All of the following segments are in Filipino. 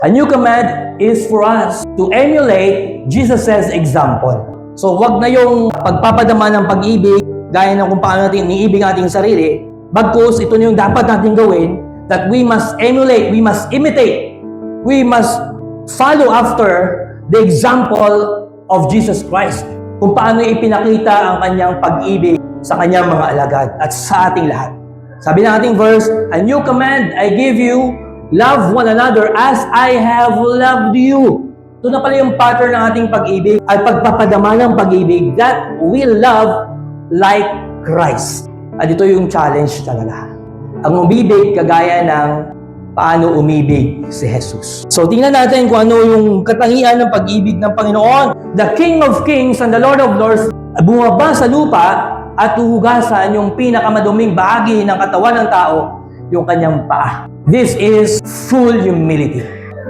A new command is for us to emulate Jesus' example. So wag na yung pagpapadama ng pag-ibig, gaya ng kung paano natin iniibig ating sarili, bagkus ito na yung dapat natin gawin, that we must emulate, we must imitate, we must follow after the example of Jesus Christ. Kung paano ipinakita ang kanyang pag-ibig sa kanyang mga alagad at sa ating lahat. Sabi ng ating verse, a new command I give you, love one another as I have loved you. Ito na pala yung pattern ng ating pag-ibig at pagpapadama ng pag-ibig, that we love like Christ. At ito yung challenge talaga. Ang umibig kagaya ng paano umibig si Jesus. So tingnan natin kung ano yung katangian ng pag-ibig ng Panginoon. The King of Kings and the Lord of Lords bumaba sa lupa at huhugasan yung pinakamaduming bahagi ng katawan ng tao, yung kanyang paa. This is full humility.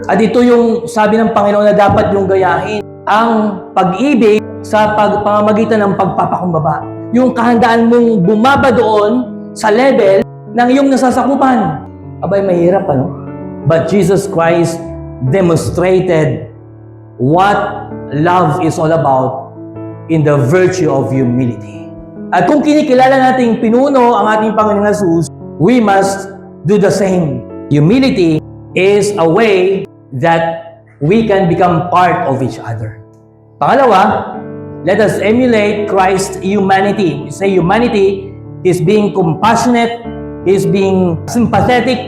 At ito yung sabi ng Panginoon na dapat yung gayahin. Ang pag-ibig sa pamamagitan ng pagpapakumbaba. Yung kahandaan mong bumaba doon sa level ng iyong nasasakupan. Abay, mahirap ano? But Jesus Christ demonstrated what love is all about in the virtue of humility. At kung kinikilala nating pinuno ang ating Panginoong Jesus, we must do the same. Humility is a way that we can become part of each other. Pangalawa, let us emulate Christ's humanity. You say humanity is being compassionate, is being sympathetic,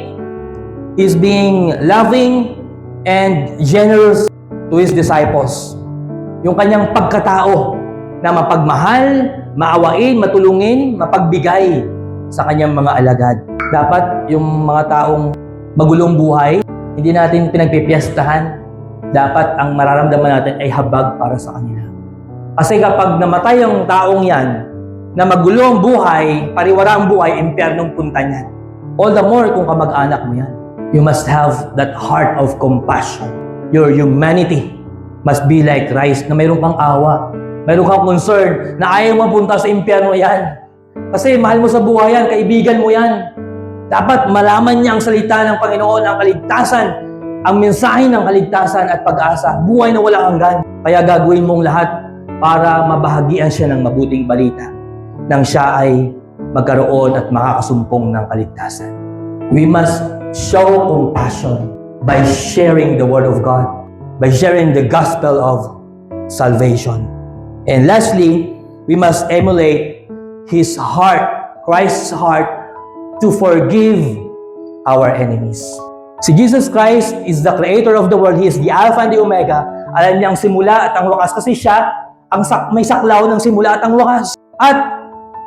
is being loving, and generous to His disciples. Yung kanyang pagkatao na mapagmahal, maawain, matulungin, mapagbigay sa kanyang mga alagad. Dapat yung mga taong magulong buhay, hindi natin pinagpipiyastahan. Dapat ang mararamdaman natin ay habag para sa kanila. Kasi kapag namatay ang taong yan, na magulong buhay, pariwara ang buhay, impyernong punta niyan. All the more kung kamag-anak mo yan. You must have that heart of compassion. Your humanity must be like Christ, na mayroon kang awa. Mayroon kang concern na ayaw mapunta sa impyerno yan. Kasi mahal mo sa buhay yan, kaibigan mo yan. Dapat malaman niya ang salita ng Panginoon, ang kaligtasan, ang mensahe ng kaligtasan at pag-asa. Buhay na walang hanggan. Kaya gagawin mong lahat para mabahagian siya ng mabuting balita nang siya ay magkaroon at makakasumpong ng kaligtasan. We must show compassion by sharing the Word of God, by sharing the gospel of salvation. And lastly, we must emulate His heart, Christ's heart, to forgive our enemies. Si Jesus Christ is the creator of the world. He is the Alpha and the Omega. Alam niya ang simula at ang wakas kasi siya ang may saklaw ng simula at ang wakas. At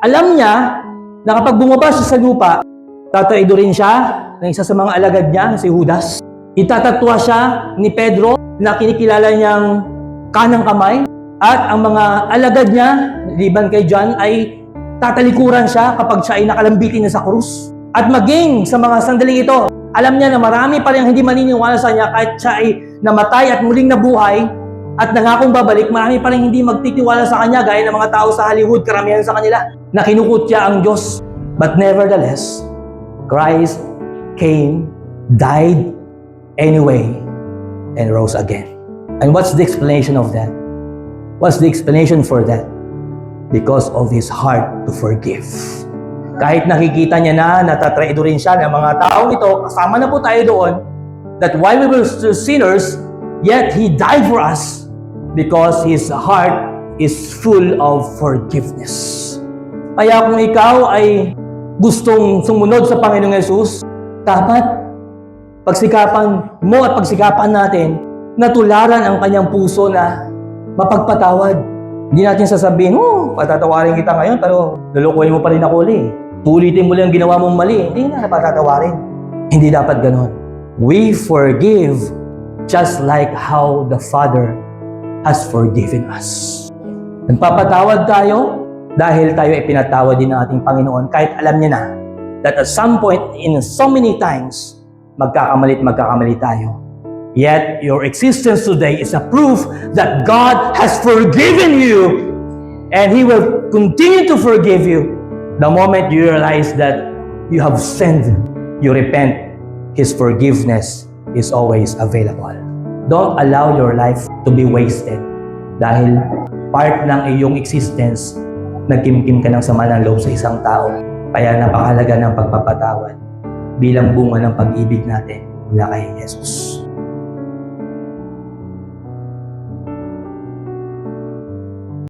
alam niya na kapag bumaba siya sa lupa, tataido rin siya ng isa sa mga alagad niya, si Judas. Itatatwa siya ni Pedro na kinikilala niyang kanang kamay. At ang mga alagad niya, liban kay John, ay tatalikuran siya kapag siya ay nakalambitin na sa krus. At maging sa mga sandaling ito, alam niya na marami pa rin hindi maniniwala sa niya kahit siya ay namatay at muling nabuhay at nangakong babalik, marami pa rin hindi magtitiwala sa kanya gaya ng mga tao sa Hollywood, karamihan sa kanila, na kinukutya ang Diyos. But nevertheless, Christ came, died anyway, and rose again. And what's the explanation of that? What's the explanation for that? Because of His heart to forgive. Kahit nakikita niya na natatraido rin siya ng mga taong ito, kasama na po tayo doon, that while we were still sinners, yet He died for us because His heart is full of forgiveness. Kaya kung ikaw ay gustong sumunod sa Panginoong Yesus, dapat pagsikapan mo at pagsikapan natin na tularan ang kanyang puso na mapagpatawad. Hindi natin sasabihin, patatawarin kita ngayon, pero lulukuhin mo pa rin ako ulit. Ulitin mo lang ginawa mong mali. Hindi na patatawarin. Hindi dapat ganon. We forgive just like how the Father has forgiven us. Nagpapatawad tayo dahil tayo ay pinatawad din ng ating Panginoon kahit alam niya na that at some point, in so many times, magkakamali tayo. Yet, your existence today is a proof that God has forgiven you and He will continue to forgive you the moment you realize that you have sinned, you repent, His forgiveness is always available. Don't allow your life to be wasted. Dahil part ng iyong existence, nagkimkim ka ng sama ng loob sa isang tao. Kaya napakahalaga ng pagpapatawad bilang bunga ng pag-ibig natin mula kay Jesus.